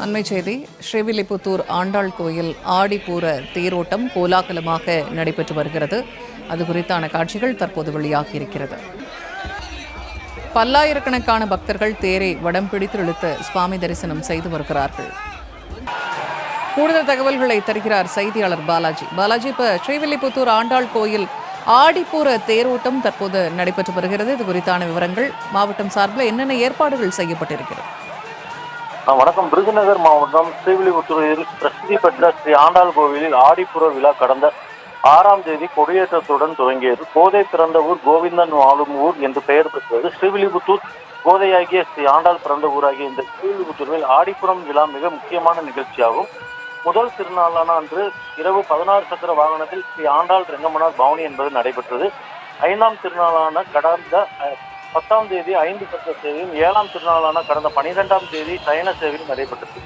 அண்மை செய்தி. ஸ்ரீவில்லிபுத்தூர் ஆண்டாள் கோயில் ஆடிப்பூர தேரோட்டம் கோலாகலமாக நடைபெற்று வருகிறது. அது குறித்தான காட்சிகள் தற்போது வெளியாகியிருக்கிறது. பல்லாயிரக்கணக்கான பக்தர்கள் தேரை வடம் பிடித்து இழுத்து சுவாமி தரிசனம் செய்து வருகிறார்கள். கூடுதல் தகவல்களை தருகிறார் செய்தியாளர் பாலாஜி. இப்ப ஸ்ரீவில்லிபுத்தூர் ஆண்டாள் கோயில் ஆடிப்பூர தேரோட்டம் தற்போது நடைபெற்று வருகிறது. இது குறித்தான விவரங்கள் மாவட்டம் சார்பில் என்னென்ன ஏற்பாடுகள் செய்யப்பட்டிருக்கிறது? வணக்கம். விருதுநகர் மாவட்டம் ஸ்ரீவில்லிபுத்தூரில் பிரசித்தி பெற்ற ஸ்ரீ ஆண்டாள் கோவிலில் ஆடிப்புற விழா கடந்த 6ஆம் தேதி கொடியேற்றத்துடன் துவங்கியது. கோதை பிறந்த ஊர் கோவிந்தன் வாழும் ஊர் என்று பெயர் பெற்றது. ஸ்ரீவில்லிபுத்தூர் கோதையாகிய ஸ்ரீ ஆண்டாள் பிறந்த ஊராகிய இந்த ஸ்ரீவில்லிபுத்தூரில் ஆடிப்புறம் விழா மிக முக்கியமான நிகழ்ச்சியாகும். முதல் திருநாளான அன்று இரவு 16 சக்கர வாகனத்தில் ஸ்ரீ ஆண்டாள் ரெங்கமனார் பவனி என்பது நடைபெற்றது. 5ஆம் திருநாளான கடந்த 10ஆம் தேதி 5 சக்கர சேவையும், 7ஆம் திருநாளான கடந்த 12ஆம் தேதி சயன சேவையும் நடைபெற்றது.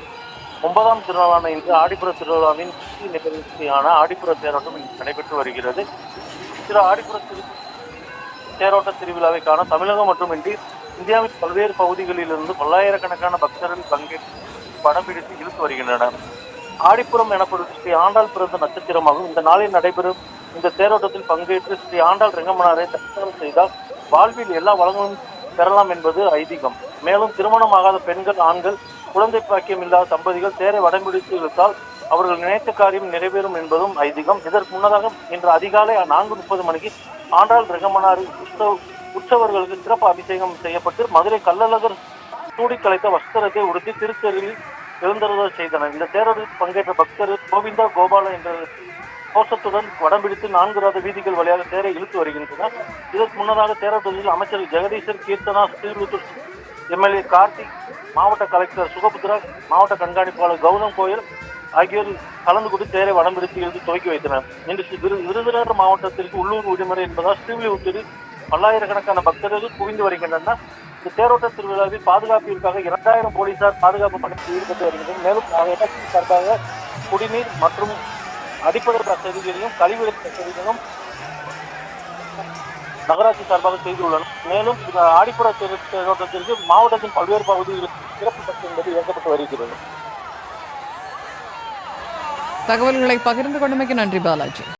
9ஆம் திருநாளான இன்று ஆடிப்புற திருவிழாவின் நிகழ்ச்சியான ஆடிப்புற தேரோட்டம் இன்று நடைபெற்று வருகிறது. சில ஆடிப்புற தேரோட்ட திருவிழாவை காண தமிழகம் மட்டுமின்றி இந்தியாவின் பல்வேறு பகுதிகளிலிருந்து பல்லாயிரக்கணக்கான பக்தர்கள் பங்கேற்று படம் பிடித்து இழுத்து வருகின்றனர். ஆடிப்புறம் எனப்படும் ஸ்ரீ ஆண்டாள் பிறந்த நட்சத்திரமாகும். இந்த நாளில் நடைபெறும் இந்த தேரோட்டத்தில் பங்கேற்று ஸ்ரீ ஆண்டாள் ரெங்கமனாரை தரிசனம் செய்தால் வாழ்வில் எல்லா வளங்களும் பெறலாம் என்பது ஐதீகம். மேலும் திருமணமாகாத பெண்கள், ஆண்கள், குழந்தை பாக்கியம் இல்லாத தம்பதிகள் தேரை வடம்பிடித்து இழுத்தால் அவர்கள் நினைத்த காரியம் நிறைவேறும் என்பதும் ஐதீகம். இதற்கு முன்னதாக இன்று அதிகாலை 4:30 மணிக்கு ஆண்டாள் ரெங்கமனார் உற்சவர்களுக்கு சிறப்பு அபிஷேகம் செய்யப்பட்டு மதுரை கள்ளழகர் சூடி கலைத்த வஸ்திரத்தை உடுத்தி திருத்தேரில் எழுந்தருள செய்தனர். இந்த தேரோட்டத்தில் பங்கேற்ற பக்தர்கள் கோவிந்தா கோபாலா என்ற கோஷத்துடன் வடம் பிடித்து 4 ரத வீதிகள் வழியாக தேரை இழுத்து வருகின்றனர். இதற்கு முன்னதாக தேரோட்டத்தில் அமைச்சர் ஜெகதீசர், கீர்த்தனா, ஸ்ரீவில்லிபுத்தூர் எம்எல்ஏ கார்த்திக், மாவட்ட கலெக்டர் சுகபுத்ரா, மாவட்ட கண்காணிப்பாளர் கௌதம் கோயல் ஆகியோர் கலந்து கொண்டு தேரை வடம் பிடித்து இழுத்து துவக்கி வைத்தனர். இன்று விருதுநகர் மாவட்டத்திற்கு உள்ளூர் விடுமுறை என்பதால் ஸ்ரீவில்லிபுத்தூரில் பல்லாயிரக்கணக்கான பக்தர்கள் குவிந்து வருகின்றனர். இந்த தேரோட்ட திருவிழாவில் பாதுகாப்பிற்காக 2000 போலீசார் பாதுகாப்பு பணியில் ஈடுபட்டு வருகின்றனர். மேலும் சார்பாக குடிநீர் மற்றும் அடிப்படை வசதிகளையும் கழிவுநீர் வசதிகளும் நகராட்சி சார்பாக செய்துள்ளனர். மேலும் இந்த ஆடிப்புற தேரோட்டத்திற்கு மாவட்டத்தின் பல்வேறு பகுதிகளில் சிறப்பு பஸ் என்பது இயக்கப்பட்டு வருகிறது. தகவல்களை பகிர்ந்து கொண்டமைக்கு நன்றி பாலாஜி.